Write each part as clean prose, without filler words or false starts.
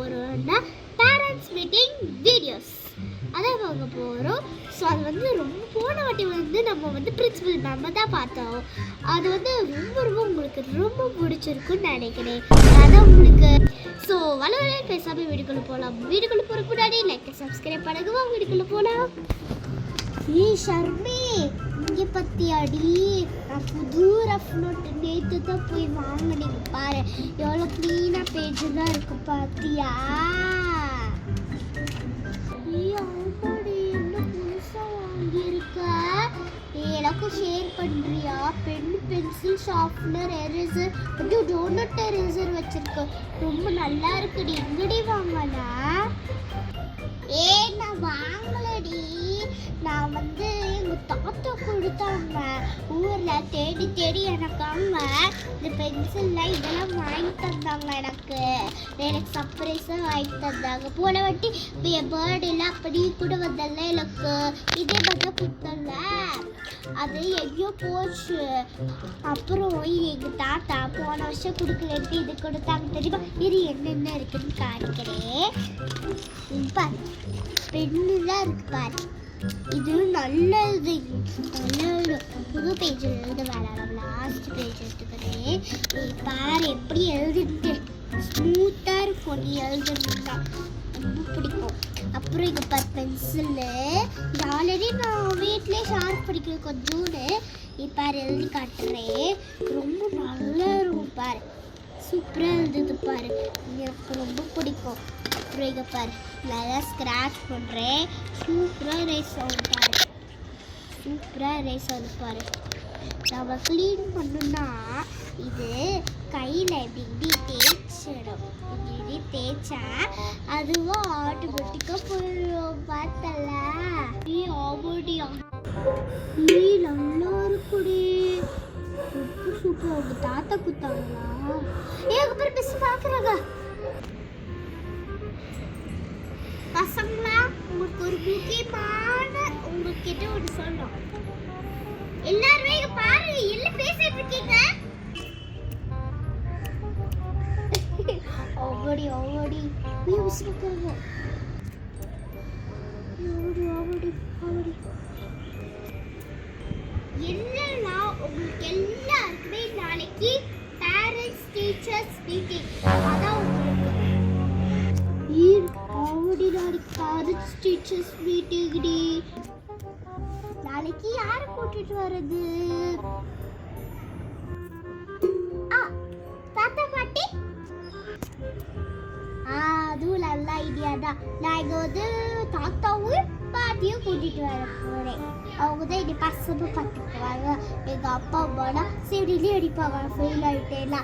போகிறோம்னா parents meeting videos அதான் பார்க்க போகிறோம். ஸோ அது வந்து ரொம்ப போன வாட்டி வந்து நம்ம வந்து பிரின்சிபல் மேம் தான் பார்த்தோம். அது வந்து ரொம்ப உங்களுக்கு ரொம்ப பிடிச்சிருக்குன்னு நினைக்கிறேன். அதான் உங்களுக்கு ஸோ வளவலே பேசாமல் வீடுக்குள்ளே போகலாம். வீடுக்குள்ளே போகிறதுக்கு முன்னாடி லைக் சப்ஸ்கிரைப் பண்ணுங்க. வீடுக்குள்ளே போகலாம். ஷர்மி இங்கே பற்றியாடி நான் புது ரஃப் நோட்டு நேற்று தான் போய் வாங்கினீங்க பாரு. எவ்வளோ க்ளீனாக பேஜெல்லாம் இருக்கு பார்த்தியா? எனக்கும் ஷேர் பண்ணுறியா? Pen pencil sharpener eraser donut eraser வச்சிருக்கேன். ரொம்ப நல்லா இருக்குடி. எங்கடி வாங்கனா? நான் வாங்கலடி. நான் வந்து எங்கள் தாத்தா கொடுத்தாங்க ஊரில் தேடி தேடி எனக்காங்க இந்த பென்சில்லாம் இதெல்லாம் வாங்கி தந்தாங்க. எனக்கு சர்ப்ரைஸாக வாங்கி தந்தாங்க. போன வாட்டி என் பர்த்டேலாம் அப்படி கூட வந்தல எனக்கு இதே மாதிரி கொடுத்தல. அது எங்கேயோ போச்சு. அப்புறம் எங்கள் தாத்தா போன வருஷம் கொடுக்கலன்ட்டு இது கொடுத்தாங்க தெரியுமா? இது என்னென்ன இருக்குன்னு காணிக்கிறேன் பாரு. பெண்ணுலாம் இருக்கு பாரு. இது நல்லது. புது பேஜ் எழுத வேணாம். லாஸ்ட் பேஜ் எடுத்துக்கிறேன். பாரு எப்படி எழுதிட்டு ஸ்மூத்தாக இருக்கும். நீ எழுதுனா ரொம்ப பிடிக்கும். அப்புறம் இங்கே பாரு பென்சிலு. இது ஆல்ரெடி நான் வீட்டிலே ஷார்ப் படிக்கிறேன் கொஞ்சோன்னு. பாரு எழுதி காட்டுறேன். ரொம்ப நல்லா இருக்கும் பாரு. சூப்பராக எழுதுது பாரு. எனக்கு ரொம்ப பிடிக்கும். அப்புறம் இங்கே பாரு நல்லா ஸ்க்ராட்ச் பண்ணுறேன். சூப்பராக ரேஸ் ஆகுது பாரு. சூப்பராக ரேஸ் ஆகுது பாரு. நம்ம க்ளீன் பண்ணணும்னா இது கையில் இப்படி தேய்ச்சிடும். இப்படி தேய்ச்சா அதுவும் ஆட்டோமேட்டிக்காக போயிடும். பார்த்தல ஆபோடியா நல்லா இருக்குடி. Super super. அவங்க தாத்தா கொடுத்தாங்களா? அப்புறம் மிஸ் பார்க்குறாங்க. பசங்களா உங்களுக்கு ஒரு முக்கியமான உங்ககிட்ட ஒன்று சொல்லணும். எல்லாருமே இங்க பாருங்க. என்ன பேசிட்டு இருக்கீங்க? ஓடி ஓடி மியூஸ் இருக்குங்க. ஓடி ஓடி ஓடி. என்னன்னா உங்களுக்கு எல்லாருக்குமே நாளைக்கு பேரண்ட்ஸ் டீச்சர்ஸ் மீட்டிங். அதான் உங்களுக்கு நாளைக்கு பேரண்ட்ஸ் டீச்சர்ஸ் மீட்டிங் டி. நாளைக்கு யாரை கூட்டிட்டு வர்றது? தாத்தா பாட்டி. அதுவும் நல்ல ஐடியா தான். நான் இங்க வந்து தாத்தாவும் பாட்டியும் கூட்டிட்டு வர போறேன். அவங்க தான் என்னை பசங்க பார்த்துக்குவாங்க. எங்க அப்பா அம்மானா செடியிலே அடிப்பாங்க. ஃபெயில் ஆகிட்டேன்னா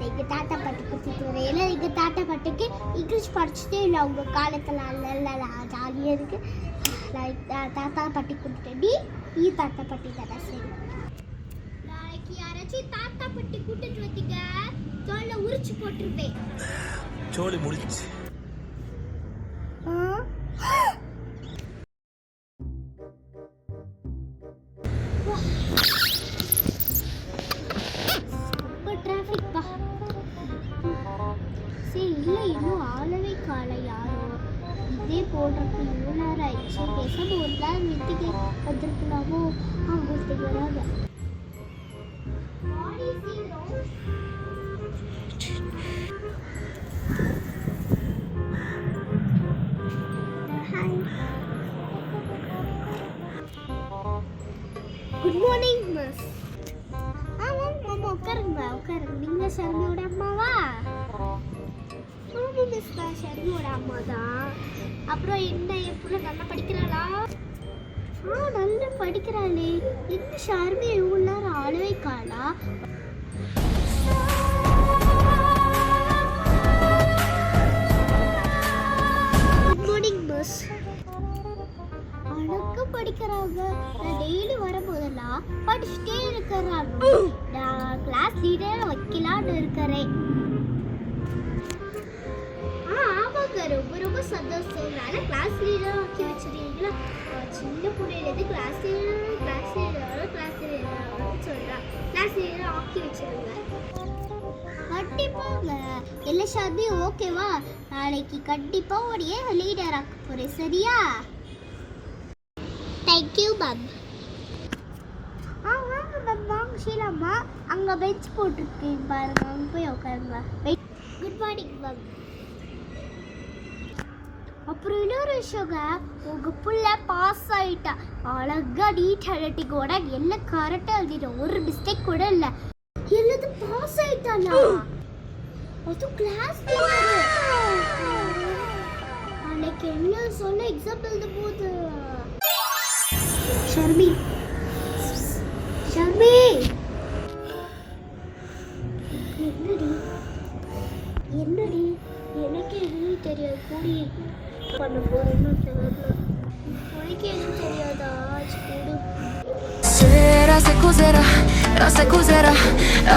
எங்கள் தாத்தா பாட்டி கூட்டிட்டு வரேன். ஏன்னா எங்கள் தாத்தா பாட்டிக்கு இங்கிலீஷ் படிச்சுட்டே இல்லை. அவங்க காலத்தில் நல்ல ஜாலியாக இருக்கு. தாத்தா பாட்டி கூட்டிட்டு நீ தாத்தா பாட்டி தானே? சரி நாளைக்கு யாராச்சும் தாத்தா பாட்டி கூட்டிட்டு வந்தீங்க தோல்ல உரிச்சு போட்டுருப்பேன். சோலி முடிச்சு. டிராஃபிக் பா. சரி இல்லை இன்னும் ஆளவே காலை யாரோ. இதே போடுறதுக்கு இவ்வளோ நேரம் ஆயிடுச்சு. பேசாமல் ஒரு நேரம் வீட்டுக்கு வந்துருக்கலாமோ? வீட்டுக்கு வராங்க. Good morning miss. ஆமாம் மாமா உட்காருங்க உட்காருங்க. நீங்கள் ஷர்மியோட அம்மாவா? ஆமாம் மிஸ் தான் ஷர்மியோட அம்மா தான். அப்புறம் என்ன எப்படி நல்லா படிக்கிறாளா? நல்லா படிக்கிறாளே. என்ன ஷர்மி இவ்வளோ நேரம் ஆளவே காணா? Good morning miss. அழகாக படிக்கிறாங்க. நான் டெய்லி வரும்போதெல்லாம் படிச்சுட்டே இருக்கிறாங்க. நான் கிளாஸ் லீடர் வைக்கலான்னு இருக்கிறேன். ஆமாங்க ரொம்ப ரொம்ப சந்தோஷம். நான் கிளாஸ் லீடர் ஆக்கி வச்சிருக்கீங்களா? சின்ன பொண்ணுலேருந்து கிளாஸ் லீடர் சொல்கிறேன். கிளாஸ் லீடர் ஆக்கி வச்சிருங்க. கண்டிப்பாங்க. எல்லா ஷாதி ஓகேவா? நாளைக்கு கண்டிப்பா உடைய லீடர் ஆக்க போறேன், சரியா? Thank you ma'am. வாங்க மேம், வாங்க ஷீலாம்மா. அங்க பெஞ்ச் போட்டிருக்கேன் பாருங்க, அங்க போய் உட்காருங்க. Good morning ma'am. அப்புறம் இன்னொரு விஷயங்க, உங்க புள்ள பாஸ் ஆயிட்டா. அழகா நீட் ஹேண்ட்ரைட்டிங்கோட எல்லாம் கரெக்டாக எழுதிட்ட, ஒரு மிஸ்டேக் கூட இல்லை. என்னது பாஸ் ஆயிட்டாளா? அது கிளாஸ் அன்னைக்கு என்ன சொல்ல எக்ஸாம் எழுத போகுது. ஷர்மி, ஷர்மி, என்னடி என்னடி? எனக்கு எதுவும் தெரியாது, கூடி பண்ண போறேன்னு தெரியல. உனக்கு எதுவும் தெரியாதா? Sera se cos'era, se cos'era,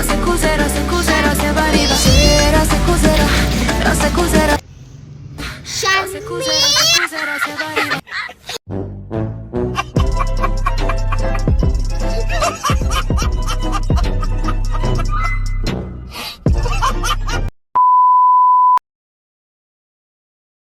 se cos'era, se cos'era, se variva. Sera se cos'era, se cos'era, se cos'era, se cos'era, se variva.